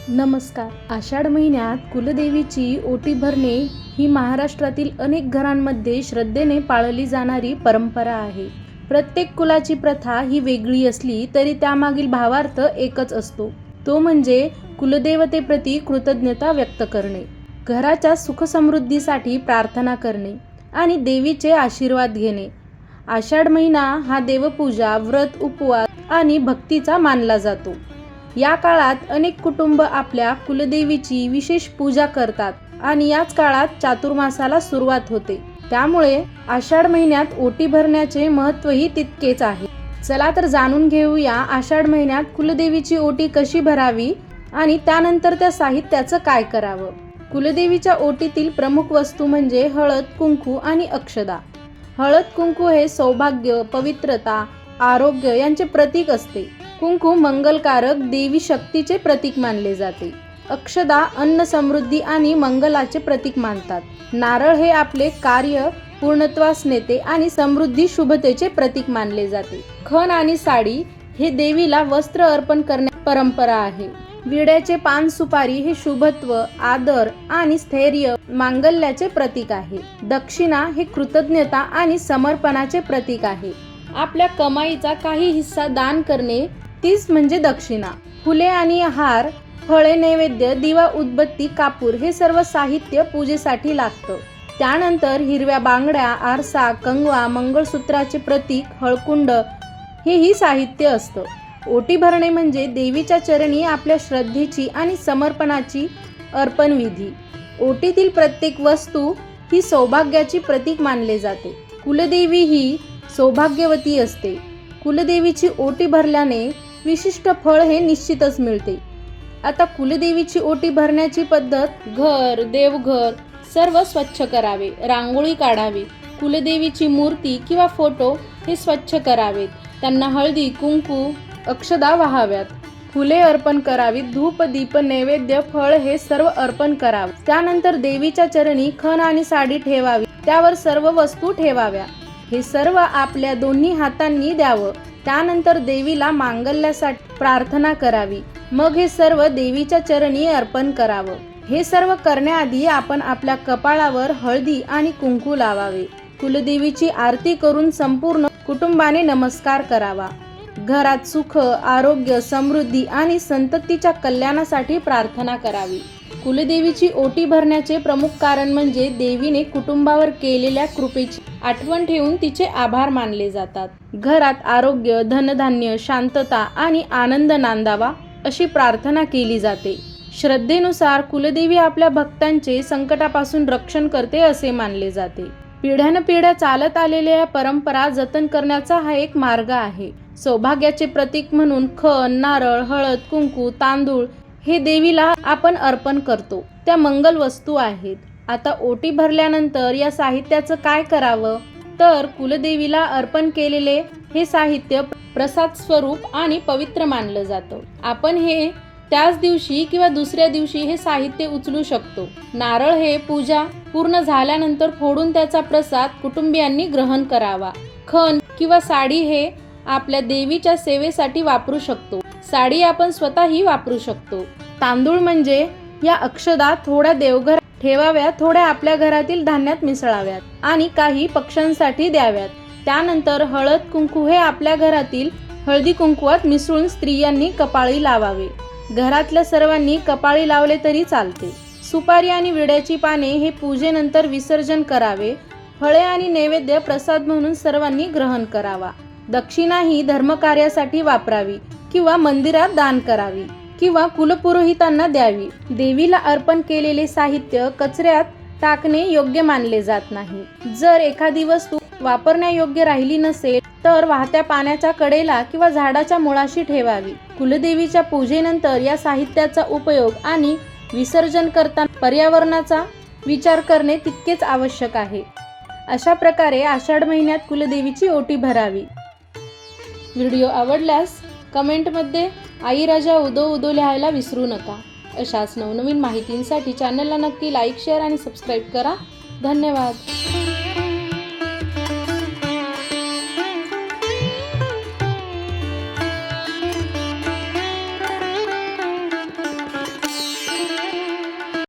नमस्कार. आषाढ महिन्यात कुलदेवीची ओटी भरणे ही महाराष्ट्रातील अनेक घरांमध्ये श्रद्धेने पाळली जाणारी परंपरा आहे. प्रत्येक कुलाची प्रथा ही वेगळी असली तरी त्यामागील भावार्थ एकच असतो, तो म्हणजे कुलदेवतेप्रती कृतज्ञता व्यक्त करणे, घराच्या सुखसमृद्धीसाठी प्रार्थना करणे आणि देवीचे आशीर्वाद घेणे. आषाढ महिना हा देवपूजा, व्रत, उपवास आणि भक्तीचा मानला जातो. या काळात अनेक कुटुंब आपल्या कुलदेवीची विशेष पूजा करतात आणि याच काळात चातुर्मासाला सुरुवात होते. त्यामुळे आषाढ महिन्यात ओटी भरण्याचे महत्त्वही तितकेच आहे. चला तर जाणून घेऊया आषाढ महिन्यात कुलदेवीची ओटी कशी भरावी आणि त्यानंतर त्या साहित्याचं काय करावं. कुलदेवीच्या ओटीतील प्रमुख वस्तू म्हणजे हळद, कुंकू आणि अक्षदा. हळद कुंकू हे सौभाग्य, पवित्रता, आरोग्य यांचे प्रतीक असते. कुंकू मंगलकारक, देवी शक्तीचे प्रतीक मानले जाते. अक्षदा अन्न, समृद्धी आणि मंगलाचे प्रतीक मानतात. नारळ हे आपले कार्य पूर्णत्वास नेते आणि समृद्धी, शुभतेचे प्रतीक मानले जाते. खण आणि साडी हे देवीला वस्त्र अर्पण करण्याची परंपरा आहे. विड्याचे पान, सुपारी हे शुभत्व, आदर आणि स्थैर्य, मांगल्याचे प्रतीक आहे. दक्षिणा हे कृतज्ञता आणि समर्पणाचे प्रतीक आहे. आपल्या कमाईचा काही हिस्सा दान करणे तीच म्हणजे दक्षिणा. फुले आणि हार, फळे, नैवेद्य, दिवा, उदबत्ती, कापूर हे सर्व साहित्य पूजेसाठी लागतं. त्यानंतर हिरव्या बांगड्या, आरसा, कंगवा, मंगळसूत्राचे प्रतीक, हळकुंड हेही साहित्य असतं. ओटी भरणे म्हणजे देवीच्या चरणी आपल्या श्रद्धेची आणि समर्पणाची अर्पण विधी. ओटीतील प्रत्येक वस्तू ही सौभाग्याची प्रतीक मानले जाते. कुलदेवी ही सौभाग्यवती असते. कुलदेवीची ओटी भरल्याने विशिष्ट फळ हे निश्चितच मिळते. आता कुलदेवीची ओटी भरण्याची पद्धत: घर, देवघर सर्व स्वच्छ करावे, रांगोळी काढावी, कुलदेवीची मूर्ती किंवा फोटो हे स्वच्छ करावेत, त्यांना हळदी, कुंकू, अक्षदा वाहाव्यात, फुले अर्पण करावीत, धूप, दीप, नैवेद्य, फळ हे सर्व अर्पण करावे. त्यानंतर देवीच्या चरणी खण आणि साडी ठेवावी, त्यावर सर्व वस्तू ठेवाव्या. हे सर्व आपल्या दोन्ही हातांनी द्यावं. त्यानंतर देवीला मांगल्यासाठी प्रार्थना करावी. मग हे सर्व देवीच्या चरणी अर्पण करावं. हे सर्व करण्याआधी आपण आपल्या कपाळावर हळदी आणि कुंकू लावावे. कुलदेवीची आरती करून संपूर्ण कुटुंबाने नमस्कार करावा. घरात सुख, आरोग्य, समृद्धी आणि संततीच्या कल्याणासाठी प्रार्थना करावी. कुलदेवीची ओटी भरण्याचे प्रमुख कारण म्हणजे देवीने कुटुंबावर केलेल्या कृपेची आठवण ठेवून तिचे आभार मानले जातात. घरात आरोग्य, धनधान्य, शांतता आणि आनंद नांदावा अशी प्रार्थना केली जाते. श्रद्धेनुसार कुलदेवी आपल्या भक्तांचे संकटापासून रक्षण करते असे मानले जाते. पिढ्यानपिढ्या चालत आलेल्या या परंपरा जतन करण्याचा हा एक मार्ग आहे. सौभाग्याचे प्रतीक म्हणून खण, नारळ, हळद, कुंकू, तांदूळ हे देवीला आपण अर्पण करतो. त्या मंगल वस्तू आहेत. आता ओटी भरल्यानंतर या साहित्याचं काय करावं, तर कुलदेवीला अर्पण केलेले हे साहित्य प्रसाद स्वरूप आणि पवित्र मानलं जातं. आपण हे त्याच दिवशी किंवा दुसऱ्या दिवशी हे साहित्य उचलू शकतो. नारळ हे पूजा पूर्ण झाल्यानंतर फोडून त्याचा प्रसाद कुटुंबियांनी ग्रहण करावा. खण किंवा साडी हे आपल्या देवीच्या सेवेसाठी वापरू शकतो. साडी आपण स्वतःही वापरू शकतो. तांदूळ म्हणजे या अक्षदा थोड्या देवघरात ठेवाव्यात, थोड्या आपल्या घरातील धान्यात मिसळाव्यात आणि काही पक्ष्यांसाठी द्याव्यात. त्यानंतर हळद, कुंकू हे आपल्या घरातील हळदी कुंकवात मिसळून स्त्रियांनी कपाळी लावावे. घरातल्या सर्वांनी कपाळी लावले तरी चालते. सुपारी आणि विड्याची पाने हे पूजेनंतर विसर्जन करावे. फळे आणि नैवेद्य प्रसाद म्हणून सर्वांनी ग्रहण करावा. दक्षिणा ही धर्मकार्यासाठी वापरावी किंवा मंदिरात दान करावी किंवा कुलपुरोहितांना द्यावी. देवीला अर्पण केलेले साहित्य कचऱ्यात टाकणे योग्य मानले जात नाही. जर एखादी वस्तू वापरण्यायोग्य राहिली नसेल तर वाहत्या पाण्याच्या कडेला किंवा झाडाच्या मुळाशी ठेवावी. कुलदेवीच्या पूजेनंतर या साहित्याचा उपयोग आणि विसर्जन करताना पर्यावरणाचा विचार करणे तितकेच आवश्यक आहे. अशा प्रकारे आषाढ महिन्यात कुलदेवीची ओटी भरावी. व्हिडिओ आवडल्यास कमेंटमध्ये आई राजा उदो उदो लिहायला विसरू नका. अशाच नवनवीन माहितींसाठी चॅनलला नक्की लाईक, शेअर आणि सबस्क्राईब करा. धन्यवाद.